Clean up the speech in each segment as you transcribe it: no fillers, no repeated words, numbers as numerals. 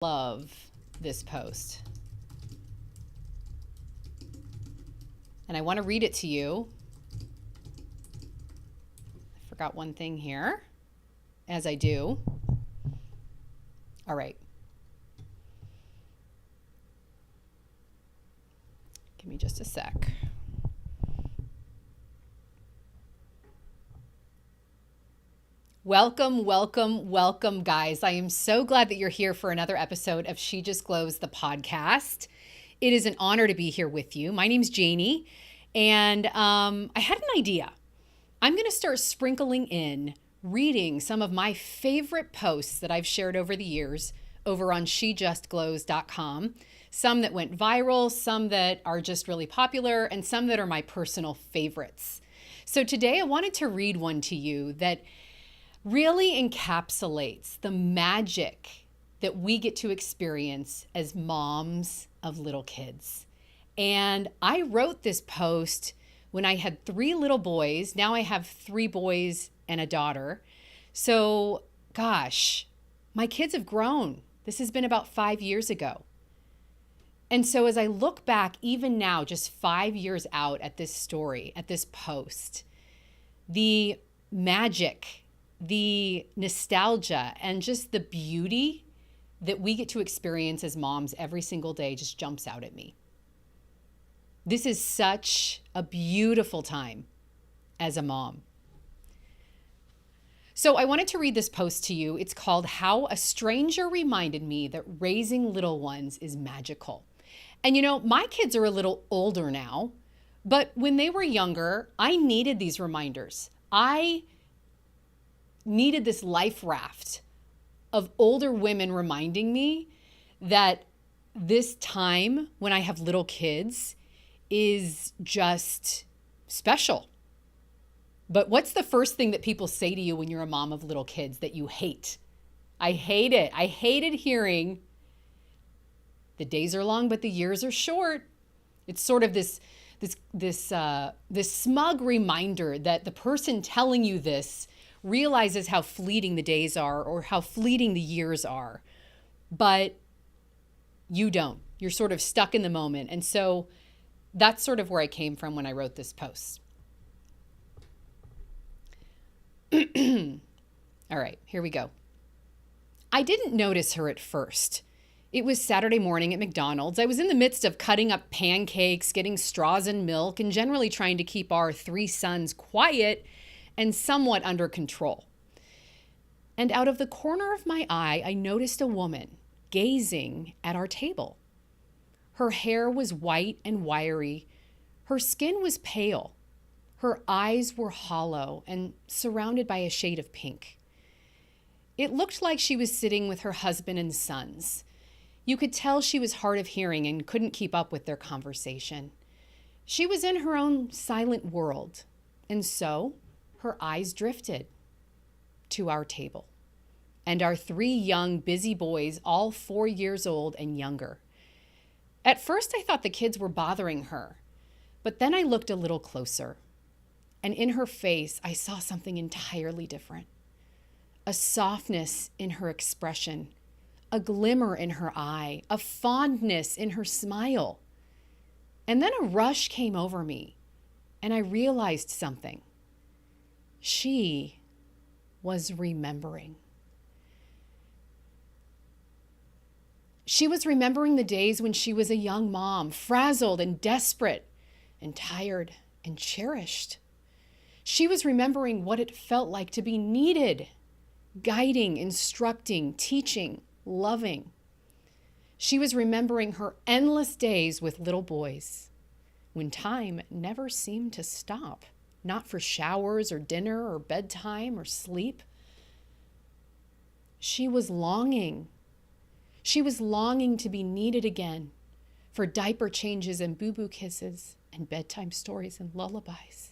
Love this post. And I want to read it to you. I forgot one thing here, as I do. All right. Give me just a sec. Welcome, welcome, welcome, guys. I am so glad that you're here for another episode of She Just Glows, the podcast. It is an honor to be here with you. My name's Janie, and I had an idea. I'm going to start sprinkling in reading some of my favorite posts that I've shared over the years over on shejustglows.com. Some that went viral, some that are just really popular, and some that are my personal favorites. So today I wanted to read one to you that really encapsulates the magic that we get to experience as moms of little kids. And I wrote this post when I had 3 little boys. Now I have 3 boys and a daughter. So, gosh, my kids have grown. This has been about 5 years ago. And so as I look back, even now, just 5 years out at this story, at this post, the magic, the nostalgia, and just the beauty that we get to experience as moms every single day just jumps out at me. This is such a beautiful time as a mom. So I wanted to read this post to you. It's called How a Stranger Reminded Me That Raising Little Ones is Magical. And you know, my kids are a little older now, but when they were younger, I needed these reminders. I needed this life raft of older women reminding me that this time when I have little kids is just special. But what's the first thing that people say to you when you're a mom of little kids that you hate? I hate it. I hated hearing the days are long, but the years are short. It's sort of this smug reminder that the person telling you this realizes how fleeting the days are or how fleeting the years are, but you don't. You're sort of stuck in the moment. And so that's sort of where I came from when I wrote this post. All right, here we go. I didn't notice her at first. It was Saturday morning at McDonald's. I was in the midst of cutting up pancakes, getting straws and milk, and generally trying to keep our 3 sons quiet and somewhat under control. And out of the corner of my eye, I noticed a woman gazing at our table. Her hair was white and wiry. Her skin was pale. Her eyes were hollow and surrounded by a shade of pink. It looked like she was sitting with her husband and sons. You could tell she was hard of hearing and couldn't keep up with their conversation. She was in her own silent world, and so her eyes drifted to our table and our 3 young, busy boys, all 4 years old and younger. At first, I thought the kids were bothering her, but then I looked a little closer, and in her face, I saw something entirely different. A softness in her expression, a glimmer in her eye, a fondness in her smile. And then a rush came over me, and I realized something. She was remembering. She was remembering the days when she was a young mom, frazzled and desperate and tired and cherished. She was remembering what it felt like to be needed, guiding, instructing, teaching, loving. She was remembering her endless days with little boys, when time never seemed to stop. Not for showers or dinner or bedtime or sleep. She was longing. She was longing to be needed again for diaper changes and boo-boo kisses and bedtime stories and lullabies.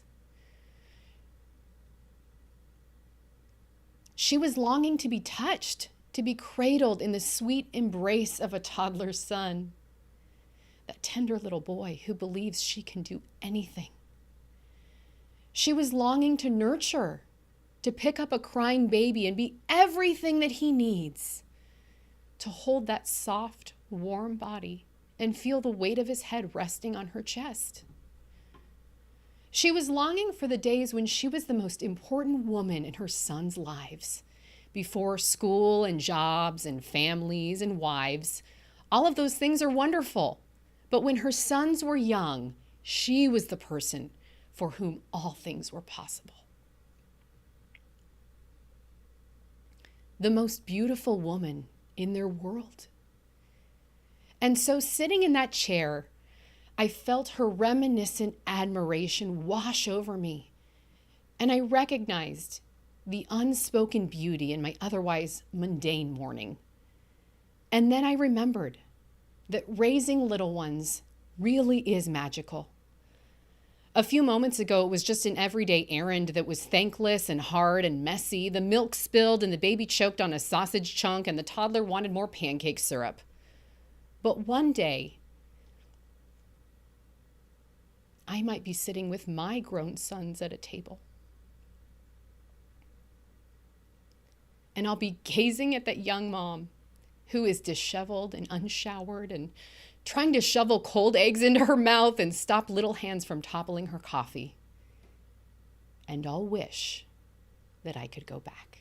She was longing to be touched, to be cradled in the sweet embrace of a toddler's son, that tender little boy who believes she can do anything. She was longing to nurture, to pick up a crying baby and be everything that he needs. to hold that soft, warm body and feel the weight of his head resting on her chest. She was longing for the days when she was the most important woman in her sons' lives. Before school and jobs and families and wives, all of those things are wonderful. But when her sons were young, she was the person for whom all things were possible. The most beautiful woman in their world. And so sitting in that chair, I felt her reminiscent admiration wash over me. And I recognized the unspoken beauty in my otherwise mundane morning. And then I remembered that raising little ones really is magical. A few moments ago, it was just an everyday errand that was thankless and hard and messy. The milk spilled and the baby choked on a sausage chunk and the toddler wanted more pancake syrup. But one day, I might be sitting with my grown sons at a table. And I'll be gazing at that young mom who is disheveled and unshowered and trying to shovel cold eggs into her mouth and stop little hands from toppling her coffee. And I'll wish that I could go back.